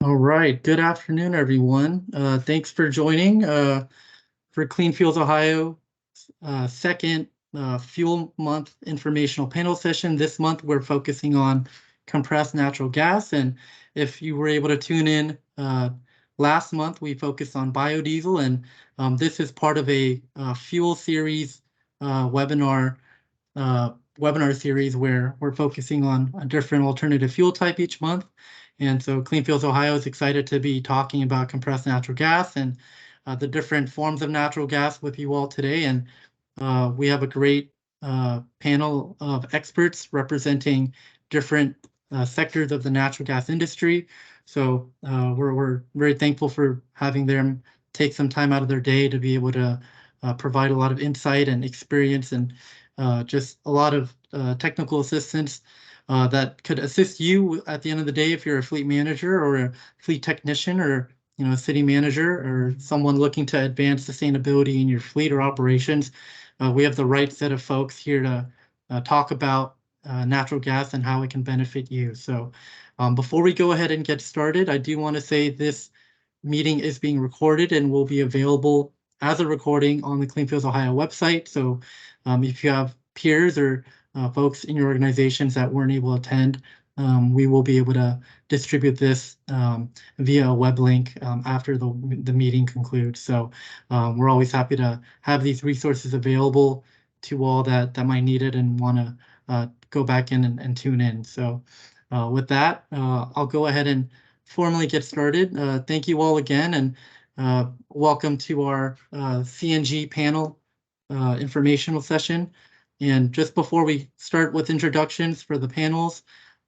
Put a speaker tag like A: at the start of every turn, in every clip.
A: All right. Good afternoon, everyone. Thanks for joining for Clean Fuels Ohio second Fuel Month informational panel session. This month, we're focusing on compressed natural gas. And if you were able to tune in last month, we focused on biodiesel. And this is part of a fuel series webinar series where we're focusing on a different alternative fuel type each month. And so Clean Fuels Ohio is excited to be talking about compressed natural gas and the different forms of natural gas with you all today. And we have a great panel of experts representing different sectors of the natural gas industry. So we're very thankful for having them take some time out of their day to be able to provide a lot of insight and experience and just a lot of technical assistance that could assist you at the end of the day if you're a fleet manager or a fleet technician or a city manager or someone looking to advance sustainability in your fleet or operations. We have the right set of folks here to talk about natural gas and how it can benefit you. So before we go ahead and get started, I do want to say this meeting is being recorded and will be available as a recording on the Clean Fuels Ohio website. So if you have peers or folks in your organizations that weren't able to attend, we will be able to distribute this via a web link after the meeting concludes. So we're always happy to have these resources available to all that might need it and want to go back in and tune in. So with that, I'll go ahead and formally get started. Thank you all again, and welcome to our CNG panel informational session. And just before we start with introductions for the panels,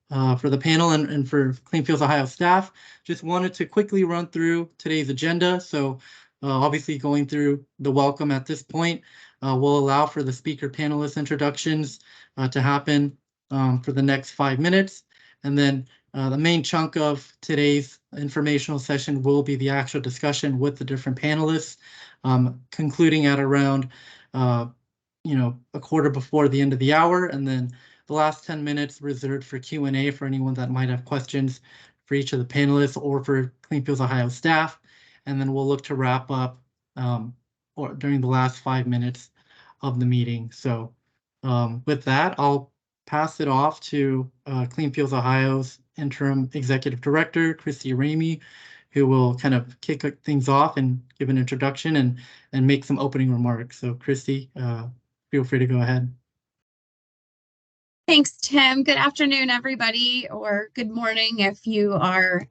A: for the panel and for Clean Fuels Ohio staff, just wanted to quickly run through today's agenda. So obviously going through the welcome at this point will allow for the speaker panelist introductions to happen for the next 5 minutes. And then the main chunk of today's informational session will be the actual discussion with the different panelists, concluding at around a quarter before the end of the hour, and then the last 10 minutes reserved for Q&A for anyone that might have questions for each of the panelists or for Clean Fuels Ohio staff. And then we'll look to wrap up or during the last 5 minutes of the meeting. So with that, I'll pass it off to Clean Fuels Ohio's interim executive director, Christy Ramey, who will kind of kick things off and give an introduction and make some opening remarks. So Christy, feel free to go ahead.
B: Thanks, Tim. Good afternoon, everybody, or good morning if you are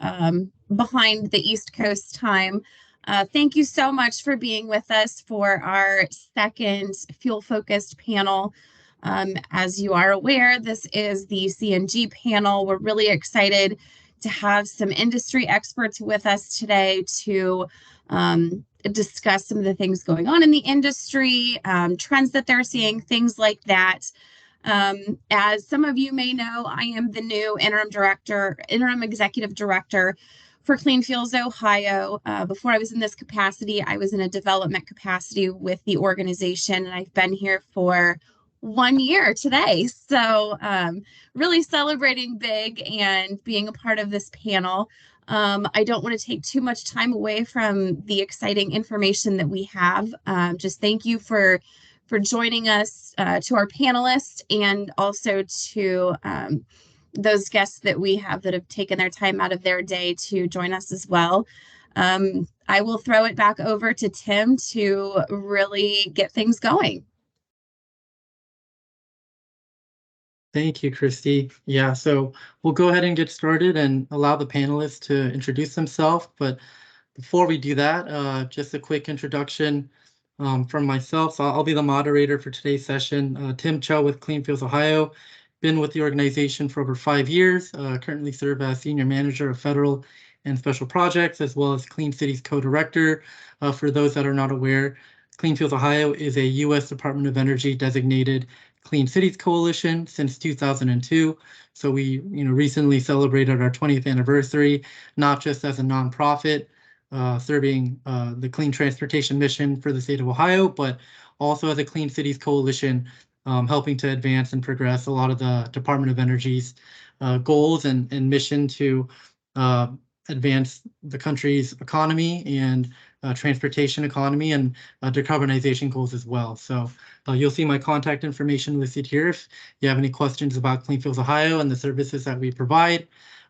B: behind the East Coast time. Thank you so much for being with us for our second fuel-focused panel. As you are aware, this is the CNG panel. We're really excited to have some industry experts with us today to discuss some of the things going on in the industry, trends that they're seeing, things like that. As some of you may know, I am the new interim executive director for Clean Fuels Ohio. Before I was in this capacity, I was in a development capacity with the organization, and I've been here for 1 year today. So really celebrating big and being a part of this panel. I don't want to take too much time away from the exciting information that we have. Just thank you for joining us, to our panelists, and also to those guests that we have that have taken their time out of their day to join us as well. I will throw it back over to Tim to really get things going.
A: Thank you, Christy. Yeah, so we'll go ahead and get started and allow the panelists to introduce themselves. But before we do that, just a quick introduction from myself. So I'll be the moderator for today's session. Tim Cho with Clean Fuels Ohio. Been with the organization for over 5 years. Currently serve as Senior Manager of Federal and Special Projects, as well as Clean Cities Co-Director. For those that are not aware, Clean Fuels Ohio is a U.S. Department of Energy designated Clean Cities Coalition since 2002. So we recently celebrated our 20th anniversary, not just as a nonprofit serving the clean transportation mission for the state of Ohio, but also as a Clean Cities Coalition, helping to advance and progress a lot of the Department of Energy's goals and mission to advance the country's economy and transportation economy and decarbonization goals as well. So you'll see my contact information listed here if you have any questions about Clean Fuels Ohio and the services that we provide.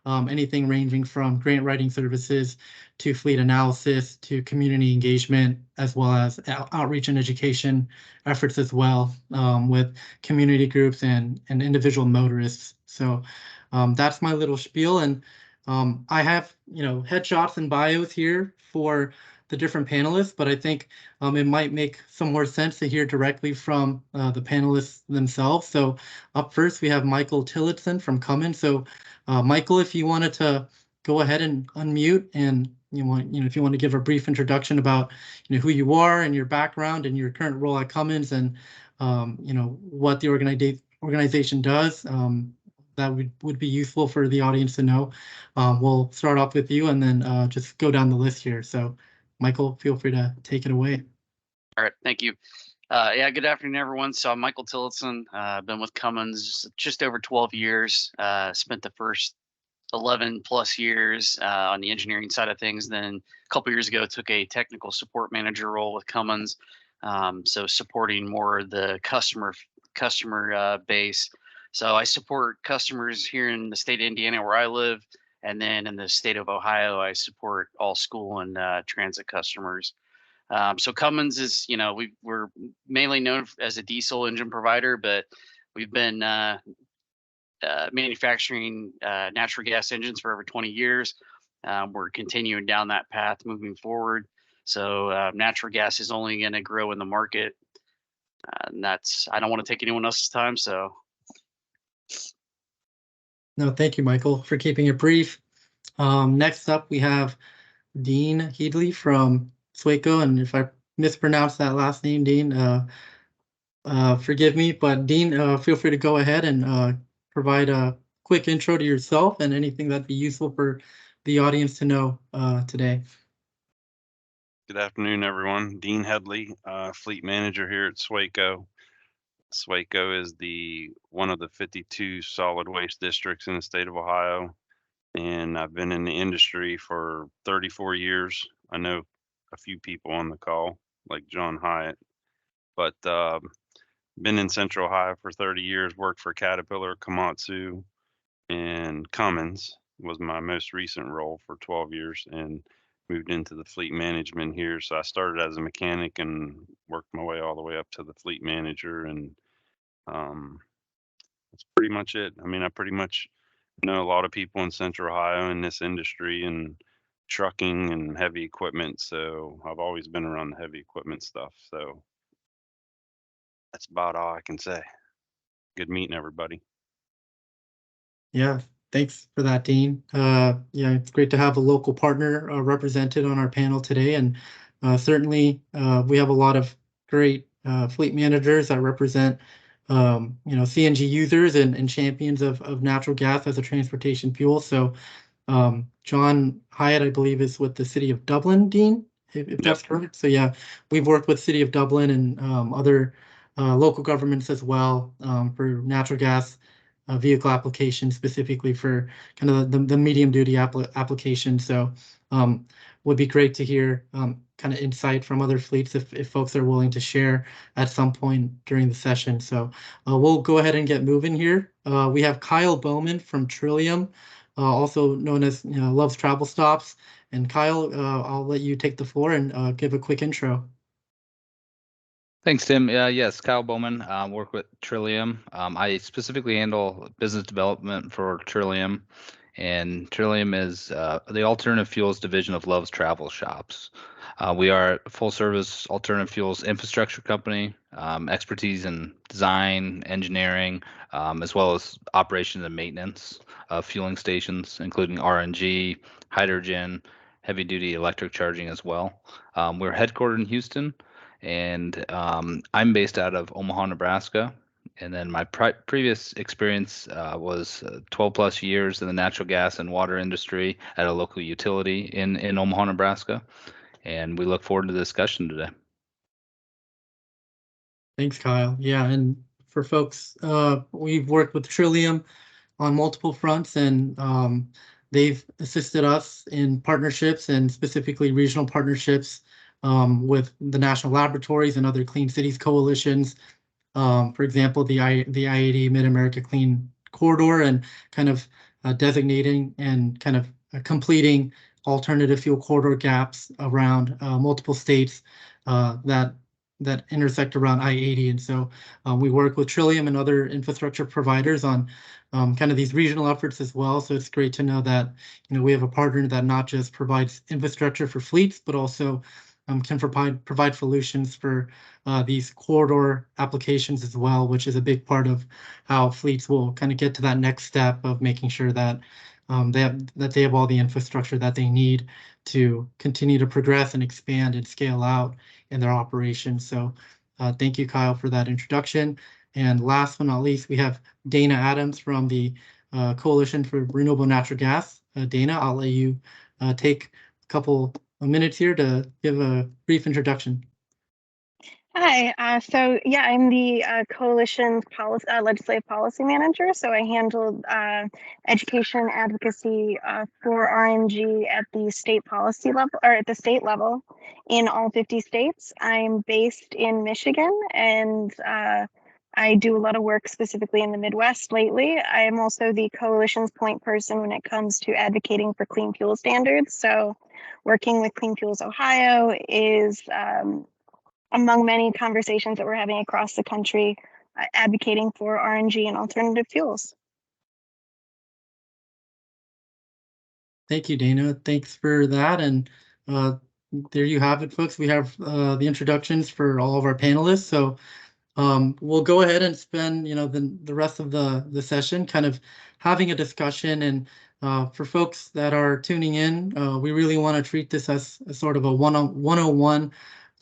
A: Anything ranging from grant writing services to fleet analysis to community engagement, as well as outreach and education efforts as well, with community groups and individual motorists. So that's my little spiel. And I have, headshots and bios here for the different panelists, but I think it might make some more sense to hear directly from the panelists themselves. So up first, we have Michael Tillotson from Cummins. So Michael, if you wanted to go ahead and unmute, and if you want to give a brief introduction about who you are and your background and your current role at Cummins, and what the organization does, that would be useful for the audience to know. We'll start off with you and then just go down the list here. So Michael, feel free to take it away.
C: All right, thank you. Yeah, good afternoon, everyone. So I'm Michael Tillotson. I've been with Cummins just over 12 years. Spent the first 11 plus years on the engineering side of things. Then a couple years ago, took a technical support manager role with Cummins. So supporting more of the customer base. So I support customers here in the state of Indiana where I live. And then in the state of Ohio, I support all school and transit customers. So Cummins is, we're mainly known as a diesel engine provider, but we've been manufacturing natural gas engines for over 20 years. We're continuing down that path moving forward. So natural gas is only going to grow in the market. And I don't want to take anyone else's time. So.
A: No, thank you, Michael, for keeping it brief. Next up, we have Dean Headley from SWACO, and if I mispronounced that last name, Dean, forgive me, but Dean, feel free to go ahead and provide a quick intro to yourself and anything that'd be useful for the audience to know today.
D: Good afternoon, everyone. Dean Headley, fleet manager here at SWACO. SWACO is one of the 52 solid waste districts in the state of Ohio, and I've been in the industry for 34 years. I know a few people on the call, like John Hyatt, but been in Central Ohio for 30 years, worked for Caterpillar, Komatsu, and Cummins was my most recent role for 12 years, and moved into the fleet management here. So I started as a mechanic and worked my way all the way up to the fleet manager, and that's pretty much it. I mean, I pretty much know a lot of people in Central Ohio in this industry and trucking and heavy equipment. So I've always been around the heavy equipment stuff. So that's about all I can say. Good meeting everybody.
A: Yeah, thanks for that, Dean. Yeah, it's great to have a local partner represented on our panel today. And certainly we have a lot of great fleet managers that represent CNG users and champions of natural gas as a transportation fuel. So John Hyatt, I believe, is with the city of Dublin, Dean, if that's correct. So yeah, we've worked with city of Dublin and other local governments as well for natural gas vehicle application, specifically for kind of the medium duty application. So would be great to hear kind of insight from other fleets if folks are willing to share at some point during the session. So we'll go ahead and get moving here. We have Kyle Bowman from Trillium, also known as Loves Travel Stops. And Kyle, I'll let you take the floor and give a quick intro.
E: Thanks, Tim. Yes, Kyle Bowman, work with Trillium. I specifically handle business development for Trillium, and Trillium is the alternative fuels division of Love's Travel Shops. We are a full-service alternative fuels infrastructure company, expertise in design, engineering, as well as operations and maintenance of fueling stations, including RNG, hydrogen, heavy-duty electric charging as well. We're headquartered in Houston, and I'm based out of Omaha, Nebraska. And then my previous experience was 12 plus years in the natural gas and water industry at a local utility in Omaha, Nebraska. And we look forward to the discussion today.
A: Thanks, Kyle. Yeah, and for folks, we've worked with Trillium on multiple fronts, and they've assisted us in partnerships and specifically regional partnerships with the national laboratories and other clean cities coalitions. For example, the I-80 Mid-America Clean Corridor, and kind of designating and kind of completing alternative fuel corridor gaps around multiple states that intersect around I-80. And so we work with Trillium and other infrastructure providers on kind of these regional efforts as well. So it's great to know that, you know, we have a partner that not just provides infrastructure for fleets, but also can provide solutions for these corridor applications as well, which is a big part of how fleets will kind of get to that next step of making sure that they have all the infrastructure that they need to continue to progress and expand and scale out in their operations. So thank you, Kyle, for that introduction. And last but not least, we have Dana Adams from the Coalition for Renewable Natural Gas. Dana, I'll let you take a couple of minutes here to give a brief introduction.
F: Hi, so yeah, I'm the Coalition's legislative policy manager. So I handled education advocacy for RNG at the state policy level, or at the state level in all 50 states. I'm based in Michigan, and I do a lot of work specifically in the Midwest lately. I am also the Coalition's point person when it comes to advocating for clean fuel standards. So working with Clean Fuels Ohio is among many conversations that we're having across the country, advocating for RNG and alternative fuels.
A: Thank you, Dana. Thanks for that. And there you have it, folks. We have the introductions for all of our panelists. So we'll go ahead and spend, you know, the rest of the session kind of having a discussion. And for folks that are tuning in, we really want to treat this as sort of a 101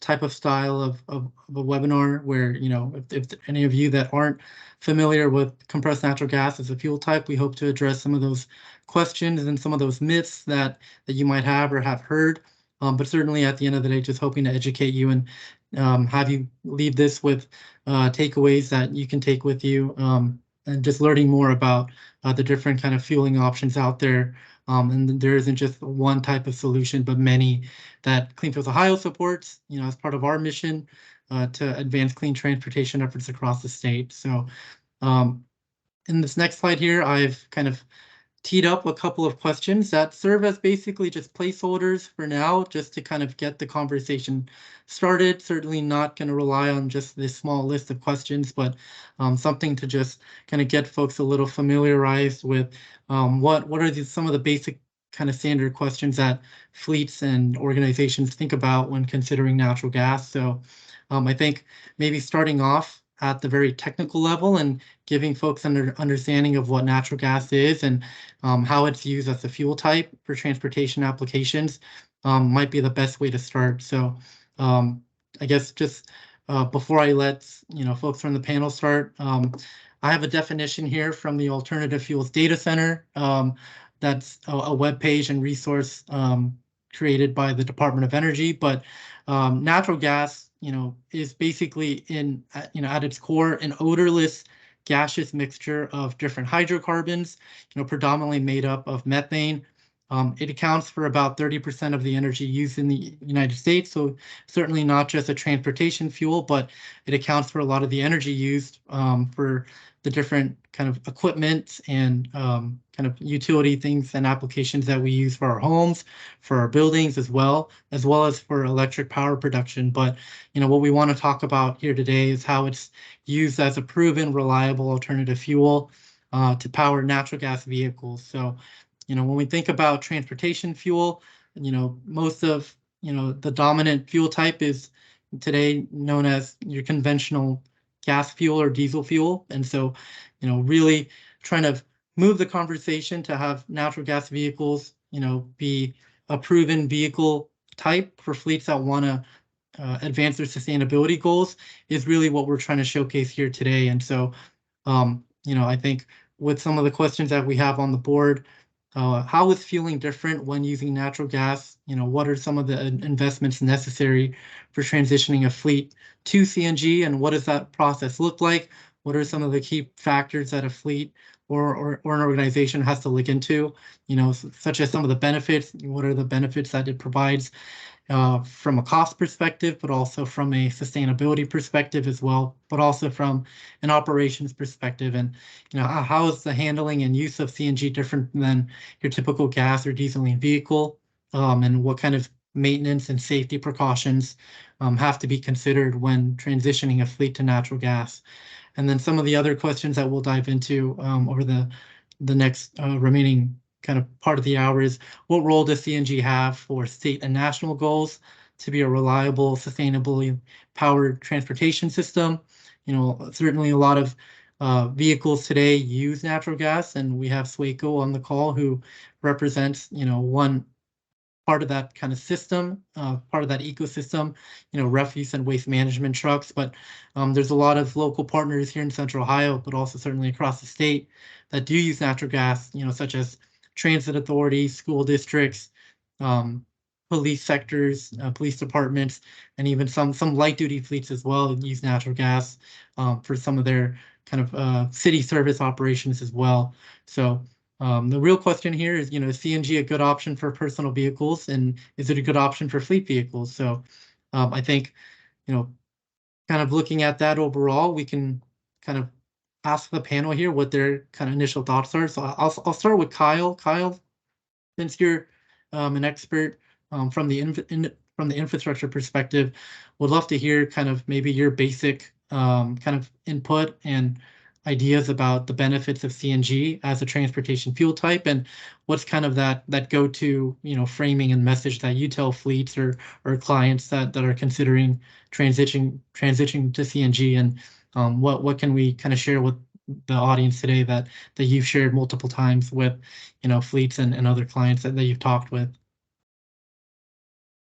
A: type of style of a webinar where, you know, if any of you that aren't familiar with compressed natural gas as a fuel type, we hope to address some of those questions and some of those myths that you might have or have heard. But certainly at the end of the day, just hoping to educate you and have you leave this with takeaways that you can take with you, and just learning more about the different kind of fueling options out there. And there isn't just one type of solution, but many that Clean Fuels Ohio supports, you know, as part of our mission to advance clean transportation efforts across the state. So in this next slide here, I've kind of teed up a couple of questions that serve as basically just placeholders for now, just to kind of get the conversation started. Certainly not going to rely on just this small list of questions, but something to just kind of get folks a little familiarized with what are some of the basic kind of standard questions that fleets and organizations think about when considering natural gas. So I think maybe starting off at the very technical level and giving folks an understanding of what natural gas is and how it's used as a fuel type for transportation applications might be the best way to start. So I guess just before I let folks from the panel start, I have a definition here from the Alternative Fuels Data Center. That's a web page and resource created by the Department of Energy. But natural gas, is basically at its core an odorless gaseous mixture of different hydrocarbons, predominantly made up of methane. It accounts for about 30% of the energy used in the United States. So certainly not just a transportation fuel, but it accounts for a lot of the energy used for the different kind of equipment and kind of utility things and applications that we use for our homes, for our buildings as well as for electric power production. But what we want to talk about here today is how it's used as a proven, reliable alternative fuel to power natural gas vehicles. So when we think about transportation fuel, most of the dominant fuel type is today known as your conventional gas fuel or diesel fuel. And so, really trying to move the conversation to have natural gas vehicles, be a proven vehicle type for fleets that want to advance their sustainability goals is really what we're trying to showcase here today. And so, I think with some of the questions that we have on the board, how is fueling different when using natural gas? What are some of the investments necessary for transitioning a fleet to CNG, and what does that process look like? What are some of the key factors that a fleet or an organization has to look into, such as some of the benefits. What are the benefits that it provides from a cost perspective, but also from a sustainability perspective as well, but also from an operations perspective. And how is the handling and use of CNG different than your typical gas or dieseling vehicle, and what kind of maintenance and safety precautions have to be considered when transitioning a fleet to natural gas. And then some of the other questions that we'll dive into over the next remaining kind of part of the hour is, what role does CNG have for state and national goals to be a reliable, sustainably powered transportation system? Certainly a lot of vehicles today use natural gas, and we have SWACO on the call who represents, one part of that kind of system, part of that ecosystem, refuse and waste management trucks. But there's a lot of local partners here in Central Ohio, but also certainly across the state that do use natural gas, such as transit authorities, school districts, police sectors, police departments, and even some light duty fleets as well use natural gas for some of their kind of city service operations as well. So the real question here is, is CNG a good option for personal vehicles, and is it a good option for fleet vehicles? So I think, kind of looking at that overall, we can kind of ask the panel here what their kind of initial thoughts are. So I'll start with Kyle. Kyle, since you're an expert from the infrastructure perspective, would love to hear kind of maybe your basic kind of input and ideas about the benefits of CNG as a transportation fuel type, and what's kind of that go-to framing and message that you tell fleets or clients that are considering transitioning to CNG, and what can we kind of share with the audience today that you've shared multiple times with fleets and other clients that you've talked with.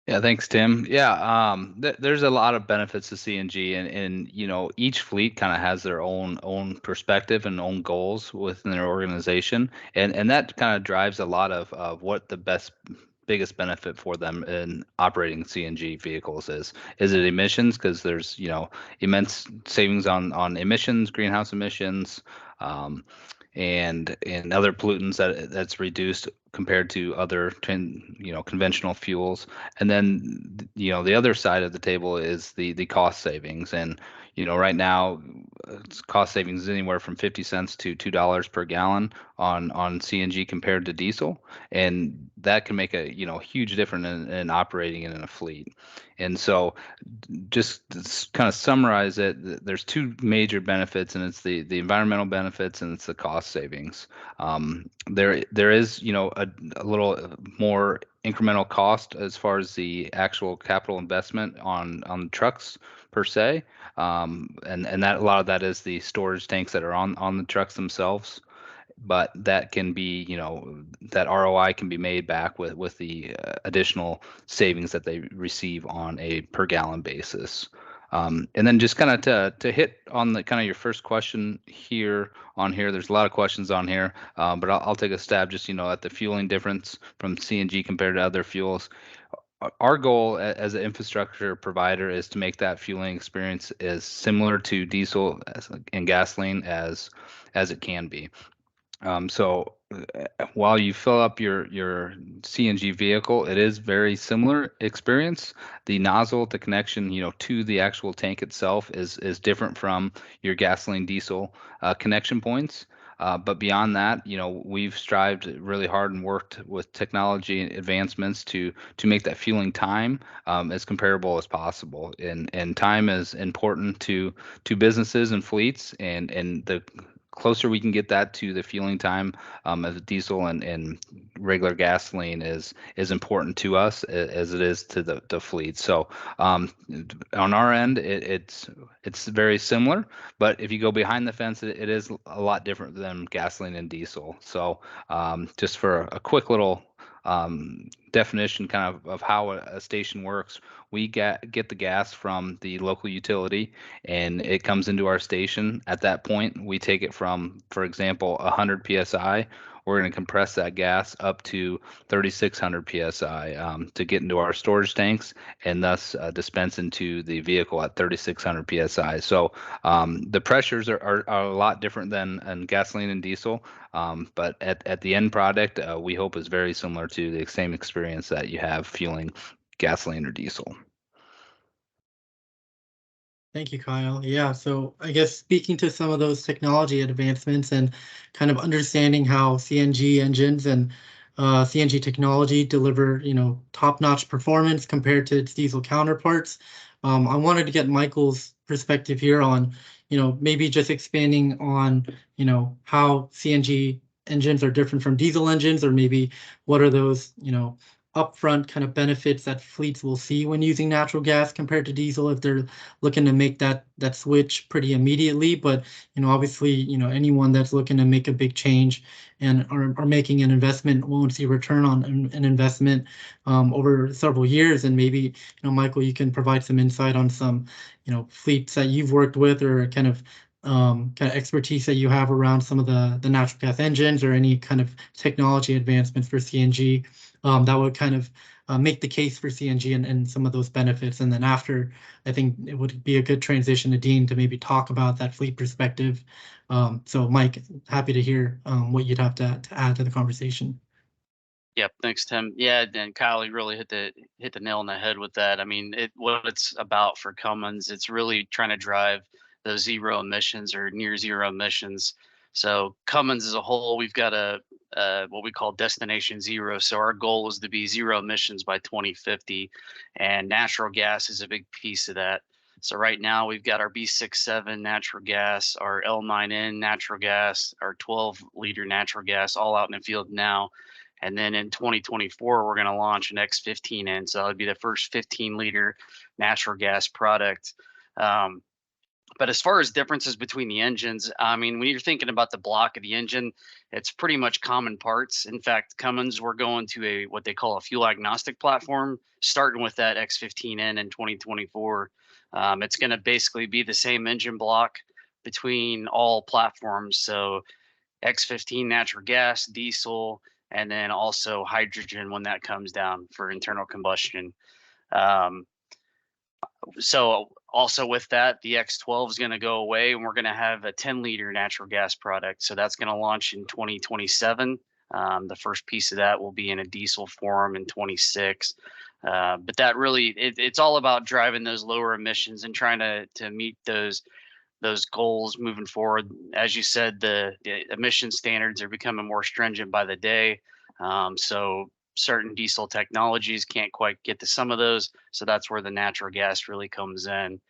E: Yeah, thanks, Tim. Yeah, there's a lot of benefits to CNG, and each fleet kind of has their own perspective and own goals within their organization, and that kind of drives a lot of what the biggest benefit for them in operating CNG vehicles is. Is it emissions? Because there's immense savings on emissions, greenhouse emissions, and other pollutants that's reduced compared to other conventional fuels. And then the other side of the table is the cost savings. And right now cost savings is anywhere from 50 cents to $2 per gallon on CNG compared to diesel, and that can make a huge difference in operating in a fleet. And so just to kind of summarize it, there's two major benefits, and it's the environmental benefits and it's the cost savings. There is a little more incremental cost as far as the actual capital investment on trucks per se, and that a lot of that is the storage tanks that are on the trucks themselves. But that can be, that ROI can be made back with the additional savings that they receive on a per gallon basis. And then just kind of to hit on the kind of your first question here, there's a lot of questions on here, but I'll take a stab just, at the fueling difference from CNG compared to other fuels. Our goal as an infrastructure provider is to make that fueling experience as similar to diesel and gasoline as it can be. So while you fill up your CNG vehicle, it is very similar experience. The nozzle, the connection, to the actual tank itself is different from your gasoline diesel connection points. But beyond that, we've strived really hard and worked with technology advancements to make that fueling time as comparable as possible. And time is important to businesses and fleets, and the closer we can get that to the fueling time of diesel and regular gasoline is important to us as it is to the fleet. So on our end, it's very similar, but if you go behind the fence, it is a lot different than gasoline and diesel. So just for a quick little definition kind of how a station works, we get the gas from the local utility and it comes into our station. At that point, we take it from, for example, 100 psi. We're going to compress that gas up to 3,600 psi to get into our storage tanks and thus dispense into the vehicle at 3,600 psi. So the pressures are a lot different than in gasoline and diesel, but at the end product, we hope is very similar to the same experience that you have fueling gasoline or diesel.
A: Thank you, Kyle. Yeah, so I guess speaking to some of those technology advancements and kind of understanding how CNG engines and CNG technology deliver, top-notch performance compared to its diesel counterparts, I wanted to get Michael's perspective here on, maybe just expanding on, how CNG engines are different from diesel engines, or maybe what are those, upfront kind of benefits that fleets will see when using natural gas compared to diesel if they're looking to make that switch pretty immediately. But obviously, anyone that's looking to make a big change and are making an investment won't see return on an investment over several years. And maybe, Michael, you can provide some insight on some fleets that you've worked with, or kind of expertise that you have around some of the natural gas engines, or any kind of technology advancements for CNG that would kind of make the case for CNG and some of those benefits. And then after, I think it would be a good transition to Dean to maybe talk about that fleet perspective. So Mike, happy to hear what you'd have to add to the conversation.
C: Yep, thanks, Tim. Yeah, and Kyle, you really hit the nail on the head with that. I mean, what it's about for Cummins, it's really trying to drive those zero emissions or near zero emissions. So Cummins as a whole, we've got what we call destination zero. So our goal is to be zero emissions by 2050, and natural gas is a big piece of that. So right now we've got our B67 natural gas, our L9N natural gas, our 12-liter natural gas all out in the field now. And then in 2024, we're going to launch an X15N. So that would be the first 15-liter natural gas product. But as far as differences between the engines, I mean, when you're thinking about the block of the engine, it's pretty much common parts. In fact, Cummins, we're going to what they call a fuel agnostic platform, starting with that X15N in 2024. It's going to basically be the same engine block between all platforms. So X15 natural gas, diesel, and then also hydrogen when that comes down for internal combustion. So also with that, the X12 is going to go away, and we're going to have a 10-liter natural gas product. So that's going to launch in 2027. The first piece of that will be in a diesel form in 26. But that really, it's all about driving those lower emissions and trying to meet those goals moving forward. As you said, the emission standards are becoming more stringent by the day. So certain diesel technologies can't quite get to some of those. So that's where the natural gas really comes in.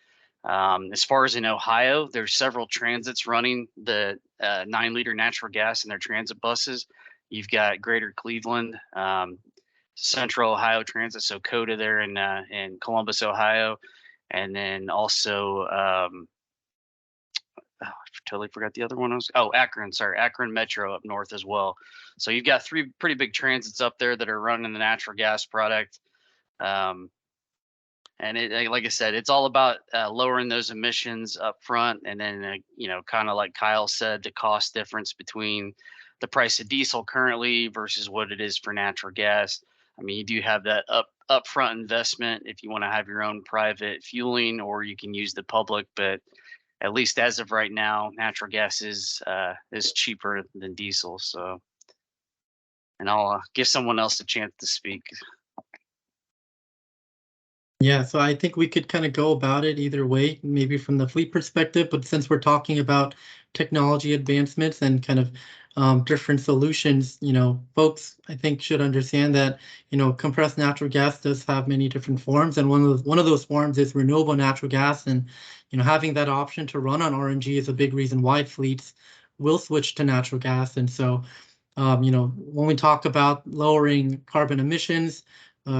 C: As far as in Ohio, there's several transits running the 9-liter natural gas in their transit buses. You've got Greater Cleveland, Central Ohio Transit, so COTA there in Columbus, Ohio. And then also, I totally forgot the other one was. Akron Metro up north as well. So you've got 3 pretty big transits up there that are running the natural gas product. And it, like I said, it's all about lowering those emissions up front. And then, kind of like Kyle said, the cost difference between the price of diesel currently versus what it is for natural gas. I mean, you do have that upfront investment if you want to have your own private fueling, or you can use the public. But at least as of right now, natural gas is cheaper than diesel. So, and I'll give someone else a chance to speak.
A: Yeah, so I think we could kind of go about it either way, maybe from the fleet perspective, but since we're talking about technology advancements and kind of different solutions, folks, I think, should understand that, compressed natural gas does have many different forms, and one of those forms is renewable natural gas, and having that option to run on RNG is a big reason why fleets will switch to natural gas. And so, when we talk about lowering carbon emissions,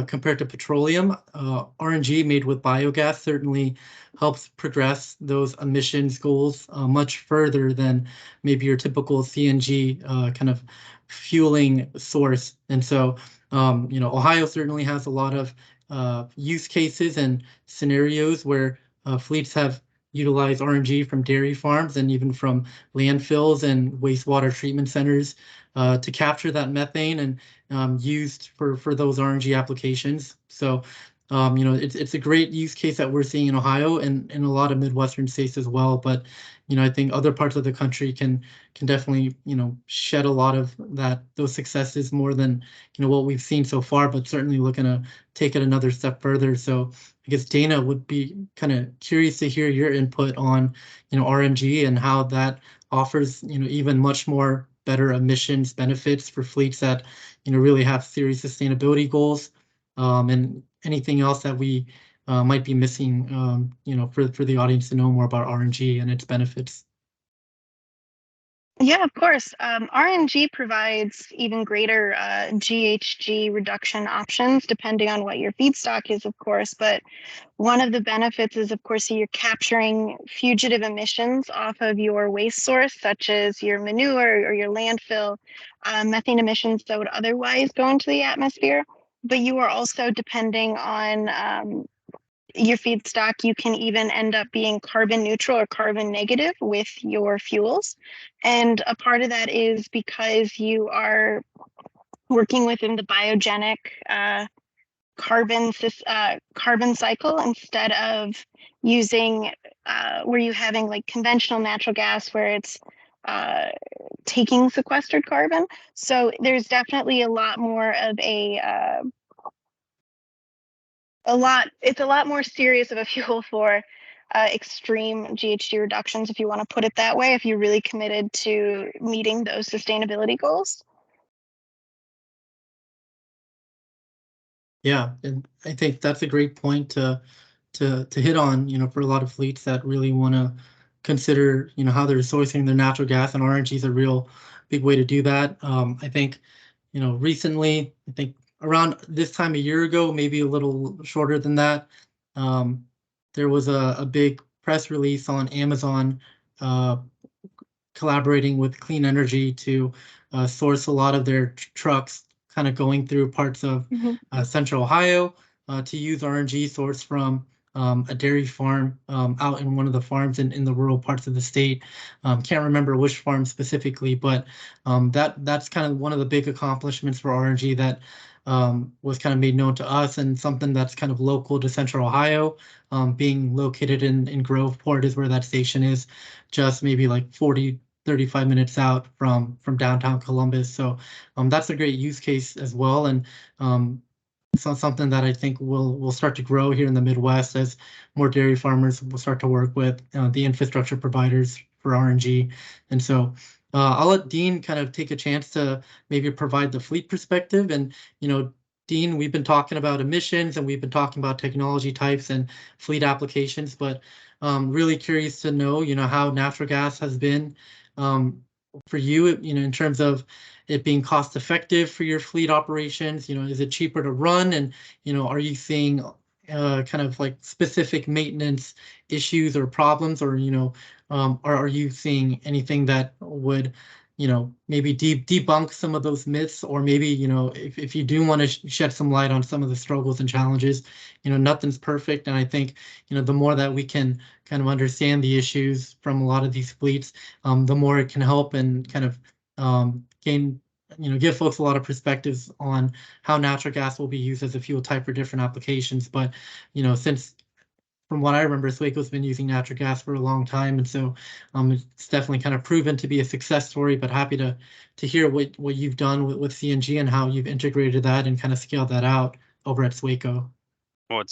A: compared to petroleum, RNG made with biogas certainly helps progress those emissions goals much further than maybe your typical CNG kind of fueling source. And so, Ohio certainly has a lot of use cases and scenarios where fleets have utilized RNG from dairy farms and even from landfills and wastewater treatment centers to capture that methane and used for those RNG applications. So, it's a great use case that we're seeing in Ohio and in a lot of Midwestern states as well. But, I think other parts of the country can definitely, shed a lot of those successes more than, what we've seen so far, but certainly looking to take it another step further. So I guess Dana would be kind of curious to hear your input on, RNG and how that offers, even much more better emissions benefits for fleets that, really have serious sustainability goals, and anything else that we might be missing, for the audience to know more about RNG and its benefits.
F: Yeah, of course. RNG provides even greater GHG reduction options depending on what your feedstock is, of course. But one of the benefits is, of course, you're capturing fugitive emissions off of your waste source, such as your manure or your landfill, methane emissions that would otherwise go into the atmosphere. But you are also depending on your feedstock. You can even end up being carbon neutral or carbon negative with your fuels. And a part of that is because you are working within the biogenic carbon cycle instead of using where you having like conventional natural gas where it's taking sequestered carbon. So there's definitely a lot more of it's a lot more serious of a fuel for extreme GHG reductions, if you want to put it that way, if you're really committed to meeting those sustainability goals.
A: Yeah, and I think that's a great point to hit on, for a lot of fleets that really want to consider, how they're sourcing their natural gas, and RNG is a real big way to do that. I think, recently, I think around this time a year ago, maybe a little shorter than that, there was a big press release on Amazon collaborating with Clean Energy to source a lot of their trucks kind of going through parts of Central Ohio to use RNG sourced from a dairy farm out in one of the farms in the rural parts of the state. Can't remember which farm specifically, but that's kind of one of the big accomplishments for RNG that was kind of made known to us, and something that's kind of local to Central Ohio, being located in Groveport is where that station is, just maybe like 35 minutes out from downtown Columbus. So that's a great use case as well, and so something that I think will start to grow here in the Midwest as more dairy farmers will start to work with the infrastructure providers for RNG. And so I'll let Dean kind of take a chance to maybe provide the fleet perspective. And, Dean, we've been talking about emissions and we've been talking about technology types and fleet applications, but really curious to know, how natural gas has been for you, in terms of it being cost effective for your fleet operations. Is it cheaper to run? And, are you seeing kind of like specific maintenance issues or problems, or, or are you seeing anything that would, maybe debunk some of those myths, or maybe, if you do want to shed some light on some of the struggles and challenges, nothing's perfect. And I think, the more that we can kind of understand the issues from a lot of these fleets, the more it can help and kind of gain, give folks a lot of perspectives on how natural gas will be used as a fuel type for different applications. But, since from what I remember, SWACO's been using natural gas for a long time, and so it's definitely kind of proven to be a success story. But happy to hear what you've done with CNG and how you've integrated that and kind of scaled that out over at SWACO.
D: Well,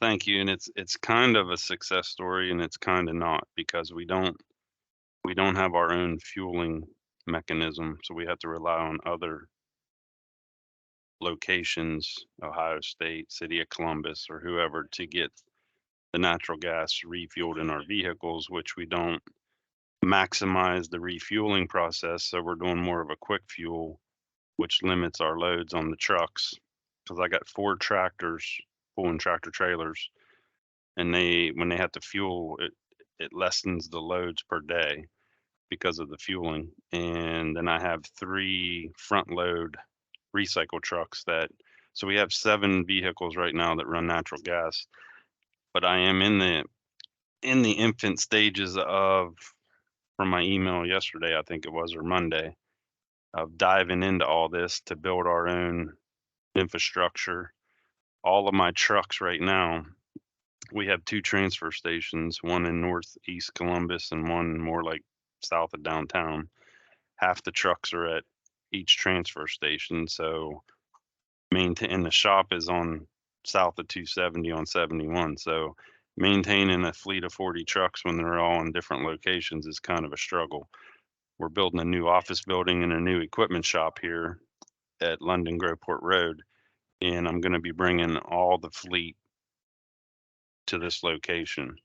D: thank you, and it's kind of a success story, and it's kind of not, because we don't have our own fueling mechanism, so we have to rely on other locations, Ohio State, City of Columbus, or whoever, to get the natural gas refueled in our vehicles, which we don't maximize the refueling process. So we're doing more of a quick fuel, which limits our loads on the trucks. Because I got 4 tractors pulling tractor trailers, and when they have to fuel, it lessens the loads per day. because of the fueling. And then I have 3 front load recycle trucks so we have 7 vehicles right now that run natural gas, but I am in the infant stages of, from my email yesterday, I think it was, or Monday, of diving into all this to build our own infrastructure. All of my trucks right now, we have 2 transfer stations, one in northeast Columbus and one more like south of downtown. Half the trucks are at each transfer station. So and the shop is on south of 270 on 71. So maintaining a fleet of 40 trucks when they're all in different locations is kind of a struggle. We're building a new office building and a new equipment shop here at London Groveport Road. And I'm going to be bringing all the fleet to this location.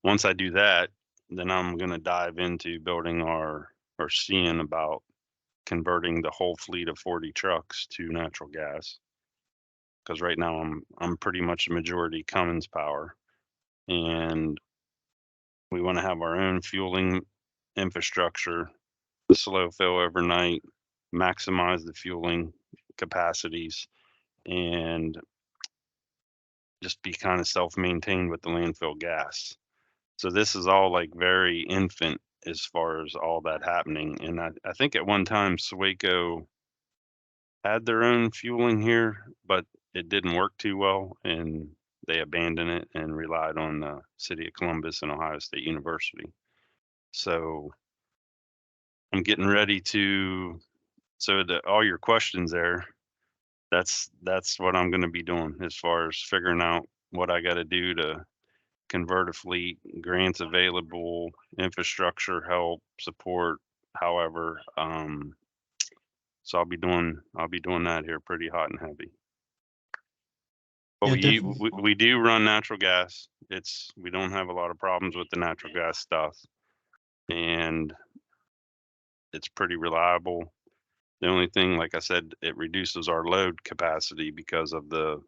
D: Once I do that, then I'm going to dive into building or seeing about converting the whole fleet of 40 trucks to natural gas. Because right now I'm pretty much a majority Cummins power, and we want to have our own fueling infrastructure, the slow fill overnight, maximize the fueling capacities, and just be kind of self-maintained with the landfill gas. So this is all like very infant as far as all that happening. And I think at one time SWACO had their own fueling here, but it didn't work too well and they abandoned it and relied on the city of Columbus and Ohio State University. So I'm getting ready to, all your questions there, that's what I'm going to be doing as far as figuring out what I got to do to convert a fleet, grants available, infrastructure help, support, however. So I'll be doing that here pretty hot and heavy. But
A: Yeah,
D: we do run natural gas. We don't have a lot of problems with the natural gas stuff, and it's pretty reliable. The only thing, like I said, it reduces our load capacity because of the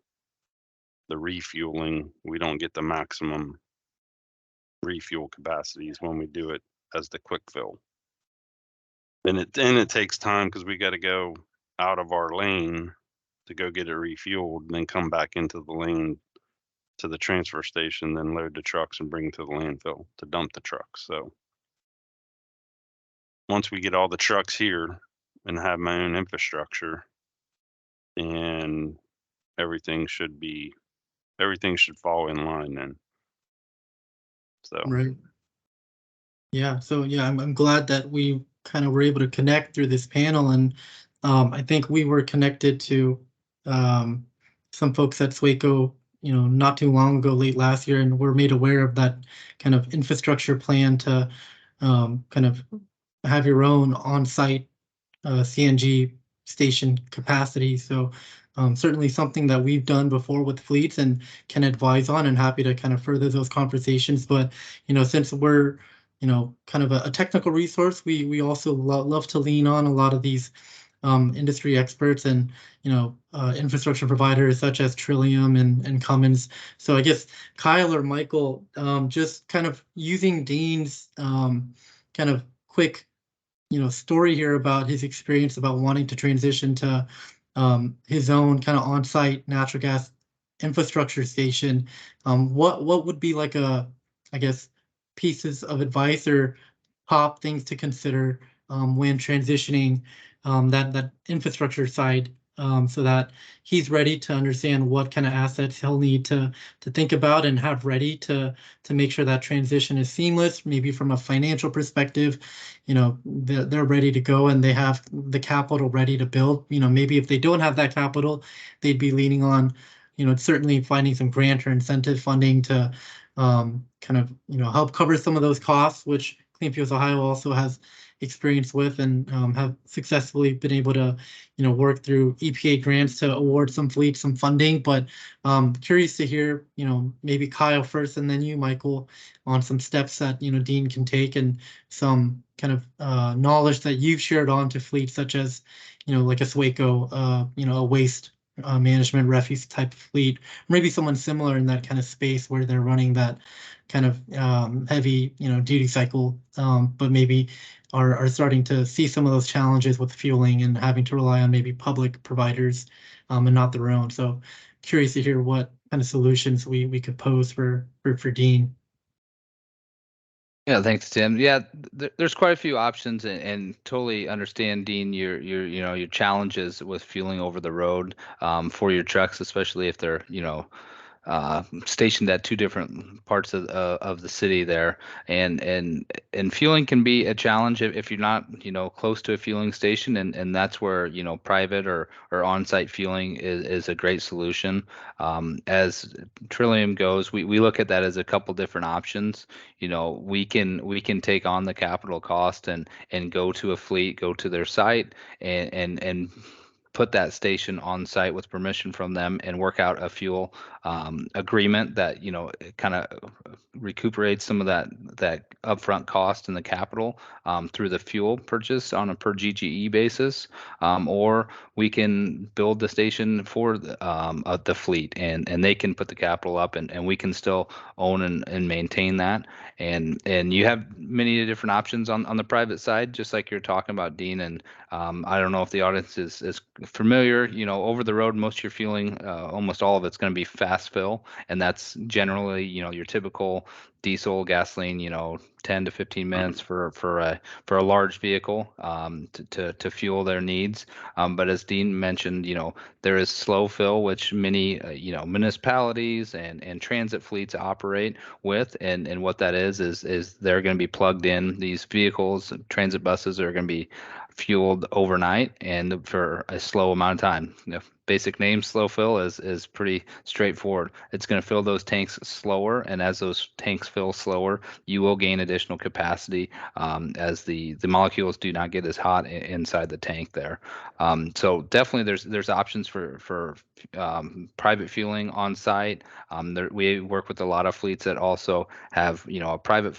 D: refueling. We don't get the maximum refuel capacities when we do it as the quick fill. And it takes time because we got to go out of our lane to go get it refueled, and then come back into the lane to the transfer station, then load the trucks and bring to the landfill to dump the trucks. So once we get all the trucks here and have my own infrastructure, and everything should fall in line then. So
A: right. Yeah. So yeah, I'm glad that we kind of were able to connect through this panel, and I think we were connected to some folks at SWACO, not too long ago, late last year, and we're made aware of that kind of infrastructure plan to kind of have your own on-site CNG station capacity. So certainly something that we've done before with fleets and can advise on, and happy to kind of further those conversations. But, since we're, kind of a technical resource, we also love to lean on a lot of these industry experts and, infrastructure providers such as Trillium and Cummins. So I guess Kyle or Michael, just kind of using Dean's kind of quick story here about his experience about wanting to transition to his own kind of on-site natural gas infrastructure station. What would be like I guess, pieces of advice or top things to consider when transitioning that infrastructure side, so that he's ready to understand what kind of assets he'll need to think about and have ready to make sure that transition is seamless, maybe from a financial perspective, they're ready to go and they have the capital ready to build. Maybe if they don't have that capital, they'd be leaning on, certainly finding some grant or incentive funding to kind of, help cover some of those costs, which Clean Fuels Ohio also has experience with, and have successfully been able to, work through EPA grants to award some fleets some funding. But curious to hear, maybe Kyle first and then you, Michael, on some steps that, Dean can take, and some kind of knowledge that you've shared on to fleets such as, like a SWACO, a waste management refuse type of fleet, maybe someone similar in that kind of space where they're running that kind of heavy, duty cycle, but maybe are starting to see some of those challenges with fueling and having to rely on maybe public providers and not their own. So curious to hear what kind of solutions we could pose for Dean.
E: Yeah, thanks, Tim. Yeah, there's quite a few options, and totally understand, Dean, your challenges with fueling over the road for your trucks, especially if they're stationed at two different parts of the city there, and fueling can be a challenge if you're not close to a fueling station, and that's where private or on-site fueling is a great solution. As Trillium goes, we look at that as a couple different options. We can take on the capital cost and go to a fleet, go to their site, and put that station on site with permission from them and work out a fuel agreement that kind of recuperates some of that upfront cost and the capital through the fuel purchase on a per GGE basis, or we can build the station for the fleet and they can put the capital up and we can still own and maintain that. And you have many different options on the private side, just like you're talking about, Dean. And I don't know if the audience is familiar. Over the road, most of your fueling, almost all of it's going to be fast fill, and that's generally your typical diesel, gasoline. 10 to 15 minutes for a large vehicle to fuel their needs. But as Dean mentioned, there is slow fill, which many municipalities and transit fleets operate with, and what that is they're going to be plugged in. These vehicles, transit buses, are going to be fueled overnight and for a slow amount of time. Basic name, slow fill, is pretty straightforward. It's going to fill those tanks slower, and as those tanks fill slower, you will gain additional capacity as the molecules do not get as hot inside the tank there. So definitely there's options for private fueling on site. We work with a lot of fleets that also have a private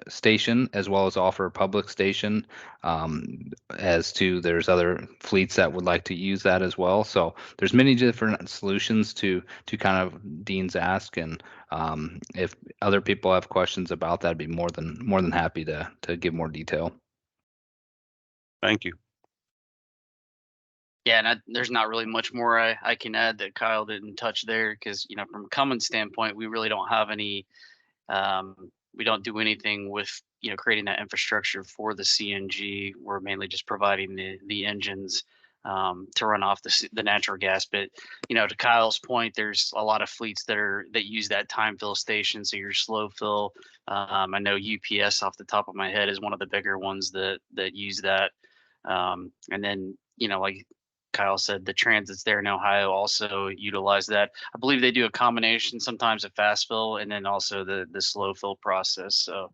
E: station as well as offer a public station. There's other fleets that would like to use that as well. So there's many different solutions to kind of Dean's ask, and if other people have questions about that, I'd be more than happy to give more detail.
D: Thank you.
C: Yeah, and there's not really much more I can add that Kyle didn't touch there, because from a Cummins standpoint, we really don't have any. We don't do anything with creating that infrastructure for the CNG. We're mainly just providing the engines to run off the natural gas. But to Kyle's point, there's a lot of fleets that use that time fill station. So your slow fill. I know UPS off the top of my head is one of the bigger ones that use that. And then like Kyle said, the transits there in Ohio also utilize that. I believe they do a combination sometimes of fast fill and then also the slow fill process. So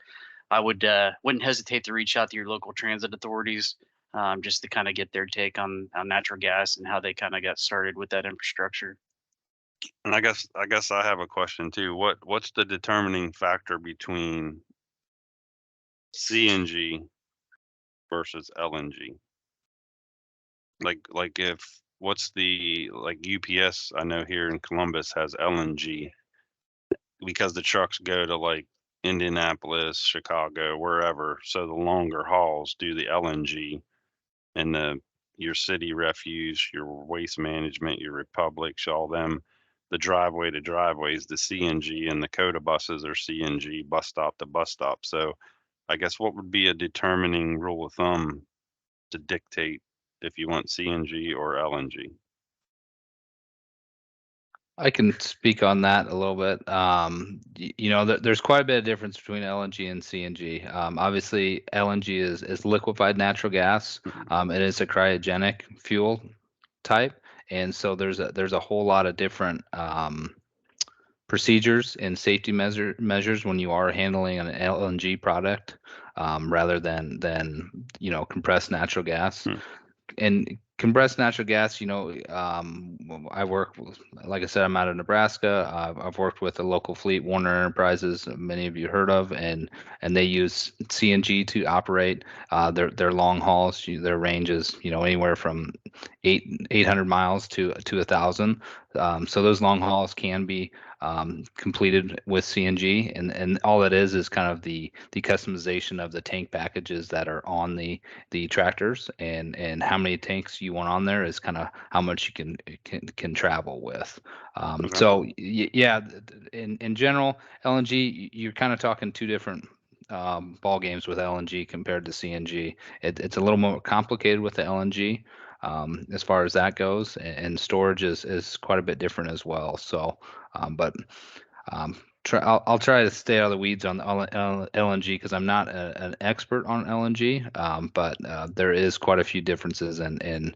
C: I wouldn't hesitate to reach out to your local transit authorities just to kind of get their take on natural gas and how they kind of got started with that infrastructure.
D: And I guess I have a question too. What's the determining factor between CNG versus LNG? Like if what's the UPS, I know here in Columbus has LNG because the trucks go to like Indianapolis, Chicago, wherever. So the longer hauls do the LNG, and your city refuse, your waste management, your Republics, all them, the driveway to driveways, the CNG, and the COTA buses are CNG, bus stop to bus stop. So I guess what would be a determining rule of thumb to dictate if you want CNG or LNG?
E: I can speak on that a little bit. There's quite a bit of difference between LNG and CNG. Obviously, LNG is liquefied natural gas. It is a cryogenic fuel type, and so there's a whole lot of different procedures and safety measures when you are handling an LNG product rather than compressed natural gas. And compressed natural gas, I work with, like I said, I'm out of Nebraska. I've worked with a local fleet, Warner Enterprises, many of you heard of, and they use CNG to operate their long hauls. Their range is anywhere from 800 miles to 1,000. So those long hauls can be completed with CNG, and all it is kind of the customization of the tank packages that are on the tractors, and how many tanks you want on there is kind of how much you can travel with.
D: Okay.
E: So yeah, in general, LNG, you're kind of talking two different ball games with LNG compared to CNG. It's a little more complicated with the LNG as far as that goes, and storage is quite a bit different as well. So, but I'll try to stay out of the weeds on the LNG because I'm not an expert on LNG, but there is quite a few differences and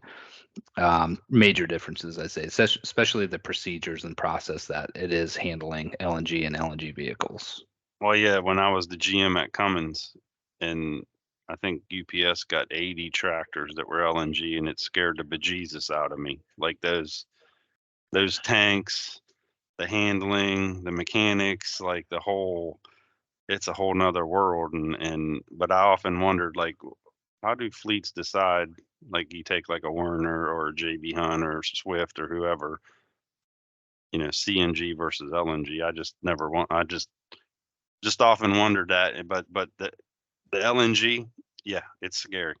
E: major differences, I say, especially the procedures and process that it is handling LNG and LNG vehicles.
D: Well, yeah, when I was the GM at Cummins, and I think UPS got 80 tractors that were LNG, and it scared the bejesus out of me. Like those tanks, the handling, the mechanics, like it's a whole nother world. But I often wondered, like, how do fleets decide, like you take like a Werner or a JB Hunt or Swift or whoever, CNG versus LNG. I just often wondered that, but the LNG, yeah, it's scary.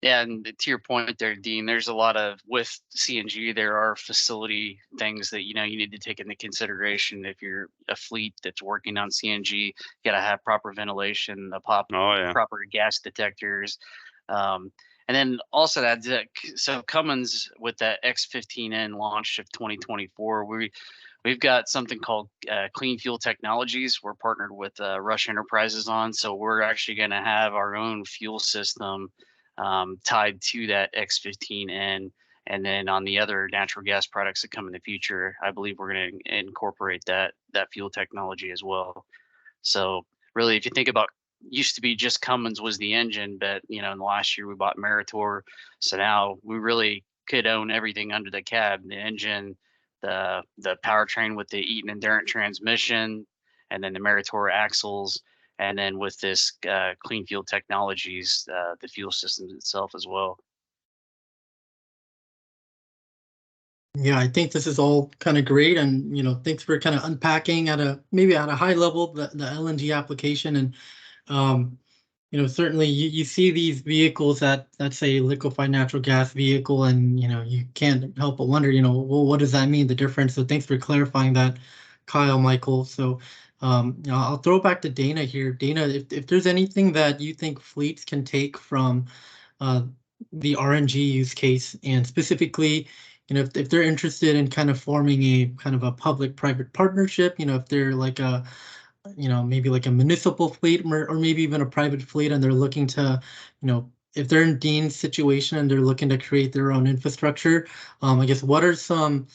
C: Yeah, and to your point there, Dean, there's a lot of, with CNG, there are facility things that you need to take into consideration. If you're a fleet that's working on CNG, you gotta have proper ventilation,
D: Oh yeah.
C: proper gas detectors, and then also that. So Cummins with that X15N launch of 2024, we've got something called Clean Fuel Technologies. We're partnered with Rush Enterprises on, so we're actually going to have our own fuel system tied to that X15N. And then on the other natural gas products that come in the future, I believe we're going to incorporate that fuel technology as well. So really, if you think about, used to be just Cummins was the engine, but in the last year we bought Meritor, so now we really could own everything under the cab: the engine, the powertrain with the Eaton Endurance transmission, and then the Meritor axles, and then with this Clean Fuel Technologies, the fuel systems itself as well.
A: Yeah, I think this is all kind of great, and thanks for kind of unpacking maybe at a high level the LNG application, and certainly you see these vehicles that say liquefied natural gas vehicle, and you can't help but wonder, well, what does that mean, the difference? So thanks for clarifying that, Kyle, Michael. So I'll throw it back to Dana here. Dana, if there's anything that you think fleets can take from the RNG use case, and specifically, if they're interested in kind of forming a kind of a public-private partnership, if they're like a maybe like a municipal fleet, or maybe even a private fleet, and they're looking to, if they're in Dean's situation and they're looking to create their own infrastructure, I guess what are some,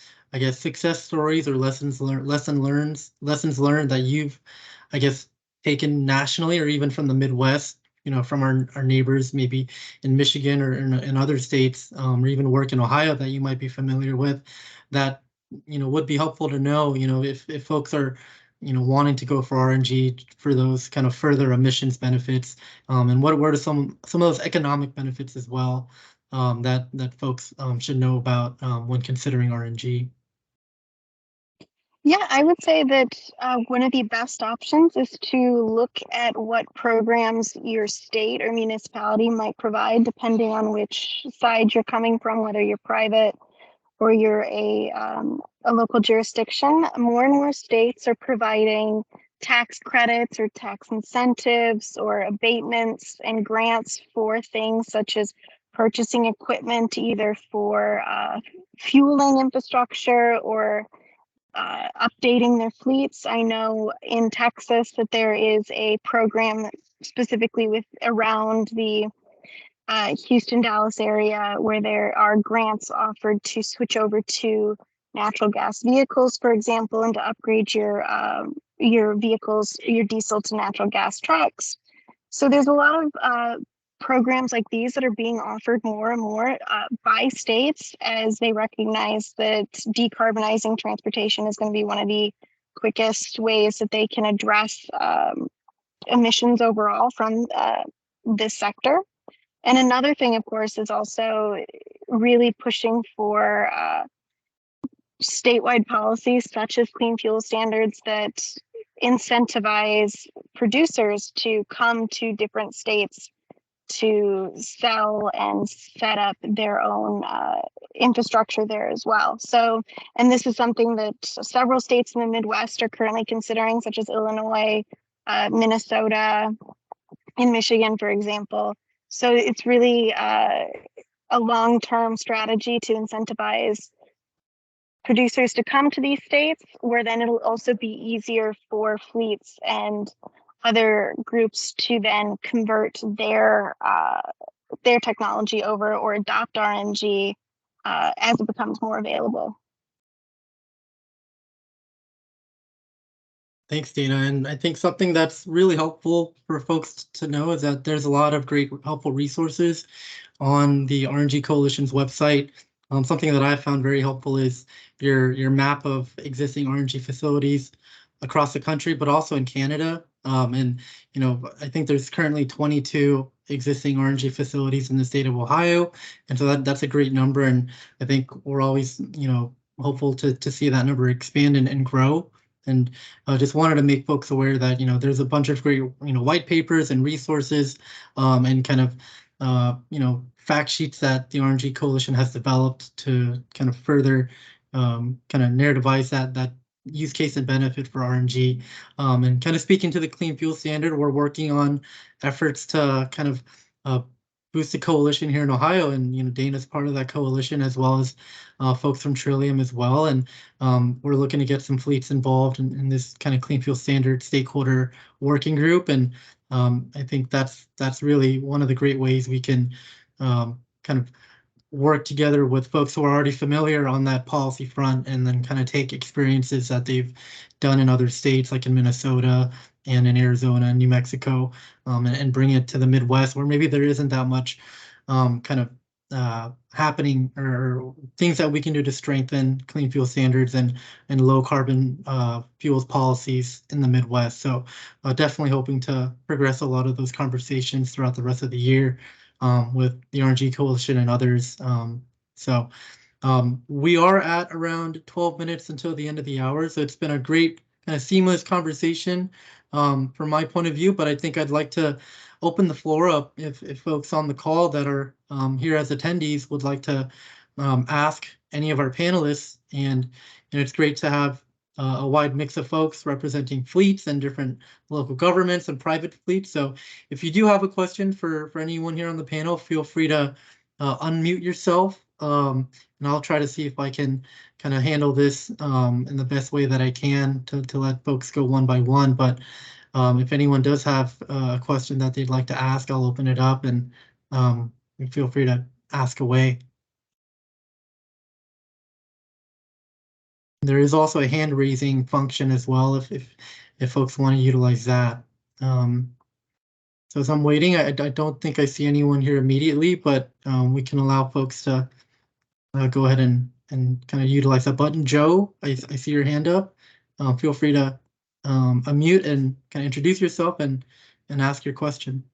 A: success stories or lessons learned that you've, I guess, taken nationally or even from the Midwest, from our neighbors, maybe in Michigan or in other states, or even work in Ohio that you might be familiar with, that would be helpful to know, if folks are wanting to go for RNG for those kind of further emissions benefits, and what are some of those economic benefits as well, that folks should know about when considering RNG.
F: Yeah, I would say that one of the best options is to look at what programs your state or municipality might provide, depending on which side you're coming from, whether you're private or you're a local jurisdiction. More and more states are providing tax credits or tax incentives or abatements and grants for things such as purchasing equipment, either for fueling infrastructure or updating their fleets. I know in Texas that there is a program specifically with around the Houston, Dallas area where there are grants offered to switch over to natural gas vehicles, for example, and to upgrade your vehicles, your diesel to natural gas trucks. So there's a lot of programs like these that are being offered more and more by states as they recognize that decarbonizing transportation is going to be one of the quickest ways that they can address emissions overall from this sector. And another thing, of course, is also really pushing for statewide policies such as clean fuel standards that incentivize producers to come to different states to sell and set up their own infrastructure there as well. So, and this is something that several states in the Midwest are currently considering, such as Illinois, Minnesota, and Michigan, for example. So it's really a long-term strategy to incentivize producers to come to these states, where then it'll also be easier for fleets and other groups to then convert their technology over or adopt RNG as it becomes more available.
A: Thanks, Dana. And I think something that's really helpful for folks to know is that there's a lot of great helpful resources on the RNG Coalition's website. Something that I found very helpful is your map of existing RNG facilities across the country, but also in Canada. And I think there's currently 22 existing RNG facilities in the state of Ohio, and so that's a great number. And I think we're always hopeful to see that number expand and grow. And just wanted to make folks aware that there's a bunch of great white papers and resources and kind of fact sheets that the RNG Coalition has developed to kind of further kind of narrativize that use case and benefit for RNG. And kind of speaking to the clean fuel standard, we're working on efforts to kind of boost the coalition here in Ohio, and Dana's part of that coalition, as well as folks from Trillium as well. And we're looking to get some fleets involved in this kind of clean fuel standard stakeholder working group. And I think that's really one of the great ways we can kind of work together with folks who are already familiar on that policy front, and then kind of take experiences that they've done in other states, like in Minnesota and in Arizona and New Mexico, and bring it to the Midwest, where maybe there isn't that much kind of happening, or things that we can do to strengthen clean fuel standards and low carbon fuels policies in the Midwest. So definitely hoping to progress a lot of those conversations throughout the rest of the year with the RNG Coalition and others. So we are at around 12 minutes until the end of the hour. So it's been a great kind of seamless conversation from my point of view, but I think I'd like to open the floor up if folks on the call that are here as attendees would like to ask any of our panelists. And it's great to have a wide mix of folks representing fleets and different local governments and private fleets. So if you do have a question for anyone here on the panel, feel free to unmute yourself, and I'll try to see if I can kind of handle this in the best way that I can to let folks go one by one. But if anyone does have a question that they'd like to ask, I'll open it up, and feel free to ask away. There is also a hand raising function as well if folks want to utilize that. So as I'm waiting, I don't think I see anyone here immediately, but we can allow folks to go ahead and kind of utilize that button. Joe, I see your hand up. Feel free to unmute and kind of introduce yourself and ask your question.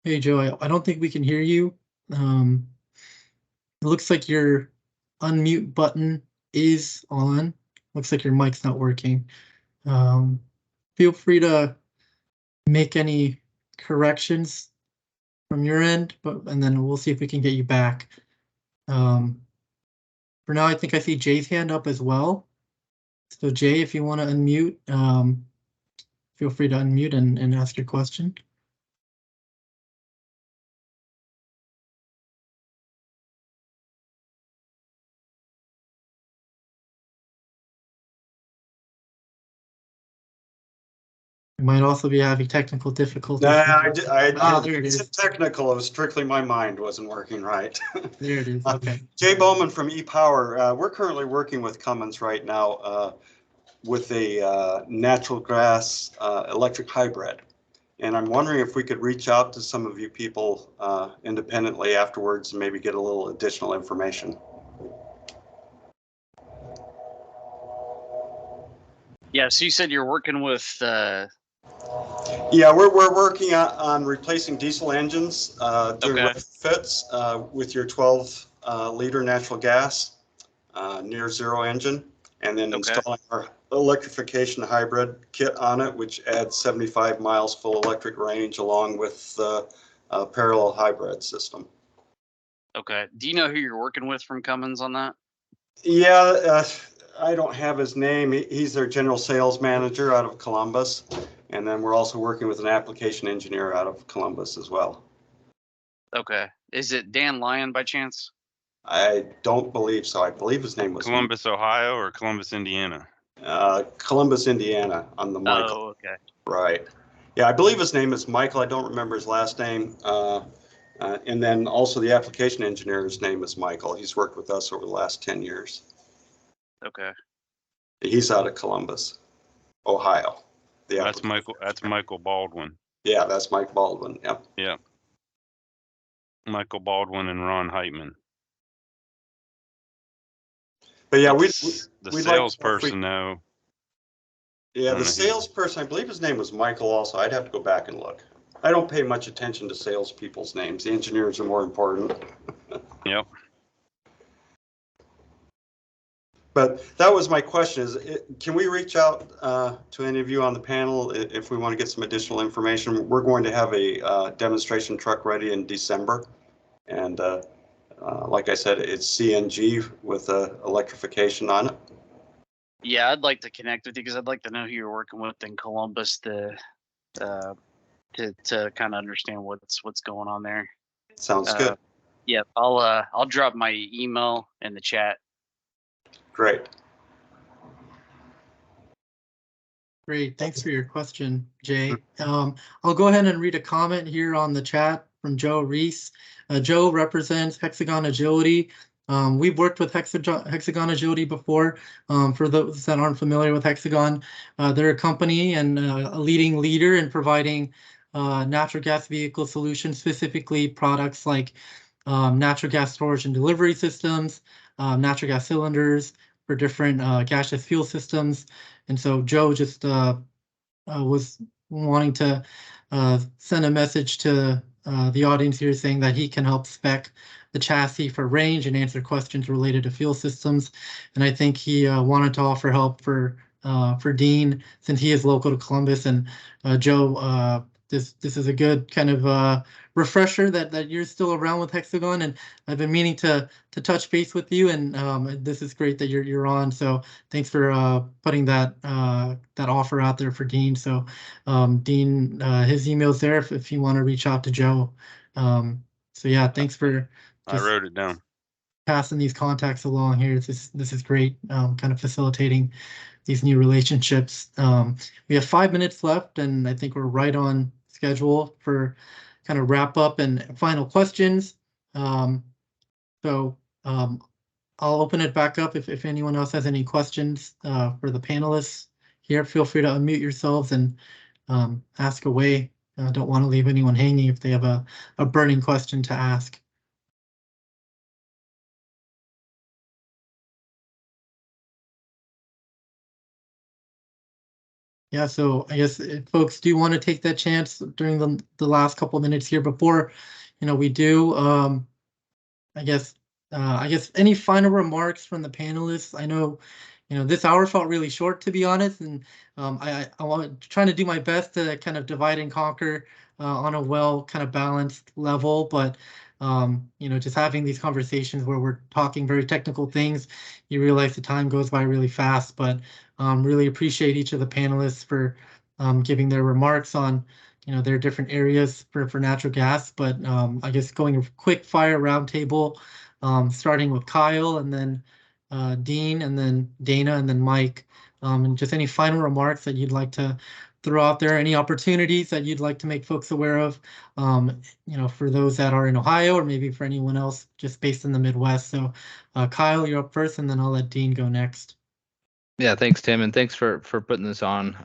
A: Hey, Joe, I don't think we can hear you. It looks like your unmute button is on. Looks like your mic's not working. Feel free to make any corrections from your end, and then we'll see if we can get you back. For now, I think I see Jay's hand up as well. So Jay, if you want to unmute, feel free to unmute and ask your question. We might also be having technical difficulties.
G: Nah,
A: There it
G: it's
A: is.
G: technical. It was strictly my mind wasn't working right.
A: There it is. Okay.
G: Jay Bowman from ePower. We're currently working with Cummins right now with a natural gas electric hybrid. And I'm wondering if we could reach out to some of you people independently afterwards and maybe get a little additional information.
C: Yeah, so you said you're working with
G: Yeah, we're working on replacing diesel engines, doing
C: Okay.
G: retrofits with your 12 liter natural gas near zero engine, and then
C: Okay.
G: installing our electrification hybrid kit on it, which adds 75 miles full electric range along with the parallel hybrid system.
C: Okay. Do you know who you're working with from Cummins on that?
G: Yeah, I don't have his name. He's their general sales manager out of Columbus. And then we're also working with an application engineer out of Columbus as well.
C: Okay. Is it Dan Lyon by chance?
G: I don't believe so. I believe his name was
D: Columbus, Ohio, or Columbus, Indiana?
G: Columbus, Indiana on the Michael.
C: Oh, okay.
G: Right. Yeah, I believe his name is Michael. I don't remember his last name. And then also the application engineer's name is Michael. He's worked with us over the last 10 years.
C: Okay.
G: He's out of Columbus, Ohio.
D: That's Michael Baldwin.
G: Yeah, that's Mike Baldwin. Yep.
D: Yeah. Michael Baldwin and Ron Heitman.
G: But yeah,
D: The
G: we'd
D: salesperson, though.
G: Yeah, the
D: Mhm.
G: salesperson, I believe his name was Michael also. I'd have to go back and look. I don't pay much attention to salespeople's names. The engineers are more important.
D: Yep.
G: But that was my question can we reach out to any of you on the panel if we want to get some additional information? We're going to have a demonstration truck ready in December. And like I said, it's CNG with electrification on it.
C: Yeah, I'd like to connect with you because I'd like to know who you're working with in Columbus to kind of understand what's going on there.
G: Sounds good.
C: Yeah, I'll drop my email in the chat.
G: Great.
A: Great. Thanks for your question, Jay. I'll go ahead and read a comment here on the chat from Joe Reese. Joe represents Hexagon Agility. We've worked with Hexagon Agility before. For those that aren't familiar with Hexagon, they're a company and a leading leader in providing natural gas vehicle solutions, specifically products like natural gas storage and delivery systems, natural gas cylinders for different gaseous fuel systems. And so Joe just was wanting to send a message to the audience here saying that he can help spec the chassis for range and answer questions related to fuel systems. And I think he wanted to offer help for Dean since he is local to Columbus. And Joe, this is a good kind of refresher that you're still around with Hexagon, and I've been meaning to touch base with you, and this is great that you're on. So thanks for putting that offer out there for Dean. So Dean, his email's there if you want to reach out to Joe. So yeah, thanks for
D: I wrote it down.
A: Passing these contacts along here. This is great, kind of facilitating these new relationships. We have 5 minutes left, and I think we're right on schedule for kind of wrap up and final questions. So I'll open it back up if anyone else has any questions for the panelists here. Feel free to unmute yourselves and ask away. I don't want to leave anyone hanging if they have a burning question to ask. Yeah, so I guess folks do want to take that chance during the last couple of minutes here before, we do. I guess any final remarks from the panelists. I know, this hour felt really short, to be honest, and I want trying to do my best to kind of divide and conquer on a well kind of balanced level, but just having these conversations where we're talking very technical things, you realize the time goes by really fast. But really appreciate each of the panelists for giving their remarks on their different areas for natural gas. But I guess going a quick fire roundtable, starting with Kyle and then Dean and then Dana and then Mike, and just any final remarks that you'd like to throw out there any opportunities that you'd like to make folks aware of, for those that are in Ohio or maybe for anyone else just based in the Midwest. So Kyle, you're up first, and then I'll let Dean go next.
E: Yeah, thanks, Tim, and thanks for putting this on.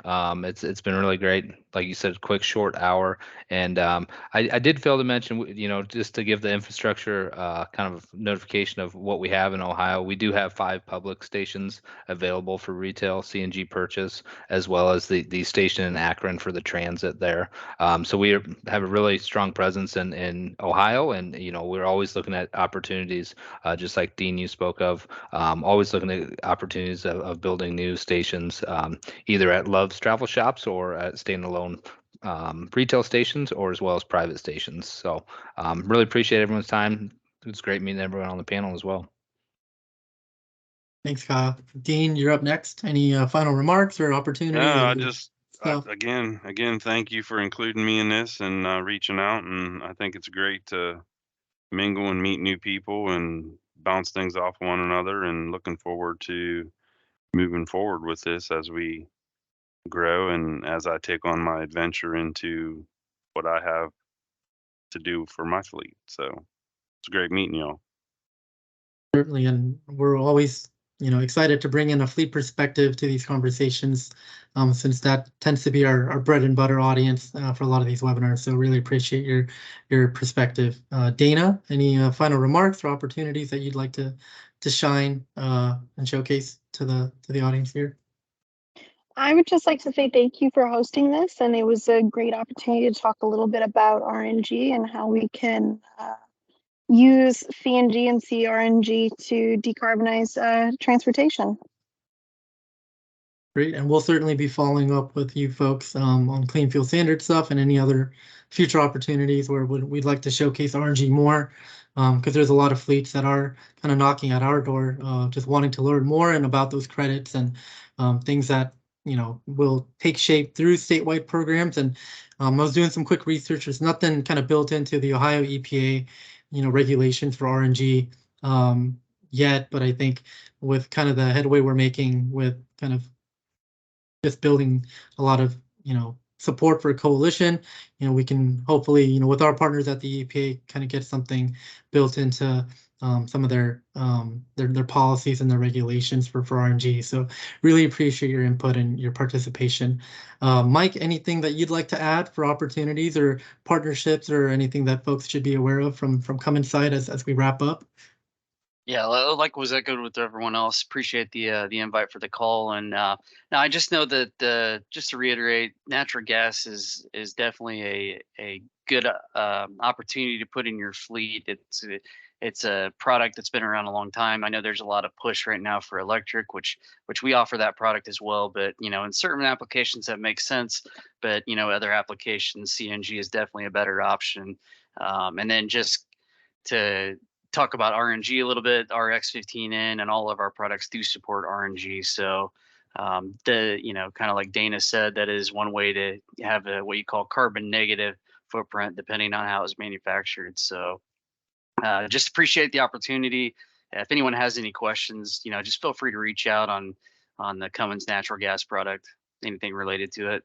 E: It's been really great. Like you said, quick, short hour, and I did fail to mention, just to give the infrastructure kind of notification of what we have in Ohio. We do have 5 public stations available for retail CNG purchase, as well as the station in Akron for the transit there. So we have a really strong presence in Ohio, and we're always looking at opportunities, just like Dean you spoke of. Always looking at opportunities of building new stations, either at Love's travel shops or at standalone retail stations, or as well as private stations. So really appreciate everyone's time. It was great meeting everyone on the panel as well.
A: Thanks, Kyle. Dean, you're up next. Any final remarks or opportunities?
D: Again, thank you for including me in this and reaching out. And I think it's great to mingle and meet new people and bounce things off one another, and looking forward to moving forward with this as we grow and as I take on my adventure into what I have to do for my fleet. So it's great meeting y'all.
A: Certainly, and we're always excited to bring in a fleet perspective to these conversations, since that tends to be our bread and butter audience for a lot of these webinars. So really appreciate your perspective. Dana, any final remarks or opportunities that you'd like to shine and showcase to the audience here?
F: I would just like to say thank you for hosting this, and it was a great opportunity to talk a little bit about RNG and how we can use CNG and CRNG to decarbonize transportation.
A: Great, and we'll certainly be following up with you folks on clean fuel standard stuff and any other future opportunities where we'd like to showcase RNG more, because there's a lot of fleets that are kind of knocking at our door, just wanting to learn more and about those credits and things that will take shape through statewide programs. And I was doing some quick research. There's nothing kind of built into the Ohio EPA, regulations for RNG yet, but I think with kind of the headway we're making with kind of just building a lot of support for a coalition, we can hopefully with our partners at the EPA kind of get something built into some of their policies and their regulations for RNG. So really appreciate your input and your participation. Mike, anything that you'd like to add for opportunities or partnerships or anything that folks should be aware of from Cummins side as we wrap up?
C: Yeah, like was echoed with everyone else. Appreciate the invite for the call, and now I just know that just to reiterate, natural gas is definitely a good opportunity to put in your fleet. It's a product that's been around a long time. I know there's a lot of push right now for electric, which we offer that product as well. But in certain applications that make sense, but other applications, CNG is definitely a better option. And then just to talk about RNG a little bit, our X15N and all of our products do support RNG. So kind of like Dana said, that is one way to have what you call carbon negative footprint, depending on how it's manufactured. So just appreciate the opportunity. If anyone has any questions, just feel free to reach out on the Cummins natural gas product, anything related to it.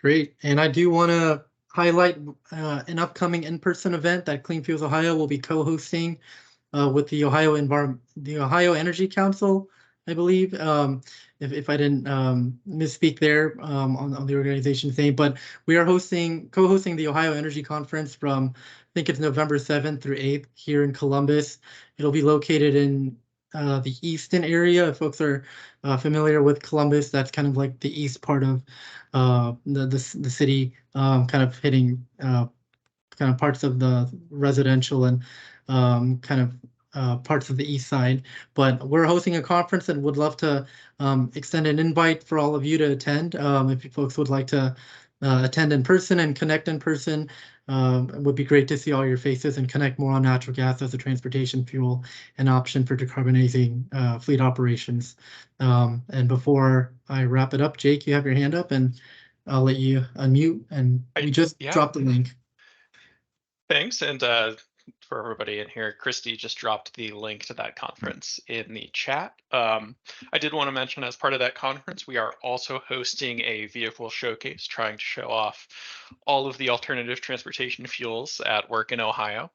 A: Great. And I do want to highlight an upcoming in-person event that Clean Fuels Ohio will be co-hosting with the Ohio Energy Council, I believe. If I didn't misspeak there on the organization's name, but we are co-hosting the Ohio Energy Conference from, I think it's November 7th through 8th here in Columbus. It'll be located in the Easton area. If folks are familiar with Columbus, that's kind of like the east part of the city, kind of hitting kind of parts of the residential and kind of parts of the east side. But we're hosting a conference and would love to extend an invite for all of you to attend. If you folks would like to attend in person and connect in person, it would be great to see all your faces and connect more on natural gas as a transportation fuel and option for decarbonizing fleet operations. And before I wrap it up, Jake, you have your hand up, and I'll let you unmute. And we just dropped the link.
H: Thanks, and for everybody in here. Christy just dropped the link to that conference in the chat. I did want to mention, as part of that conference, we are also hosting a vehicle showcase trying to show off all of the alternative transportation fuels at work in Ohio.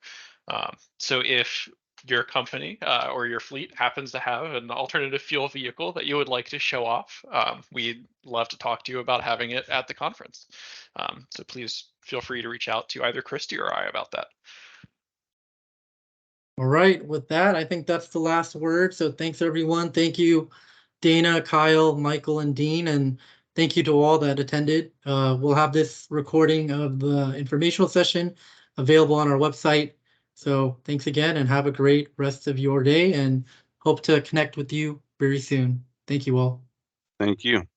H: So if your company or your fleet happens to have an alternative fuel vehicle that you would like to show off, we'd love to talk to you about having it at the conference. So please feel free to reach out to either Christy or I about that.
A: All right, with that, I think that's the last word. So thanks, everyone. Thank you, Dana, Kyle, Michael, and Dean, and thank you to all that attended. We'll have this recording of the informational session available on our website. So thanks again, and have a great rest of your day, and hope to connect with you very soon. Thank you all.
D: Thank you.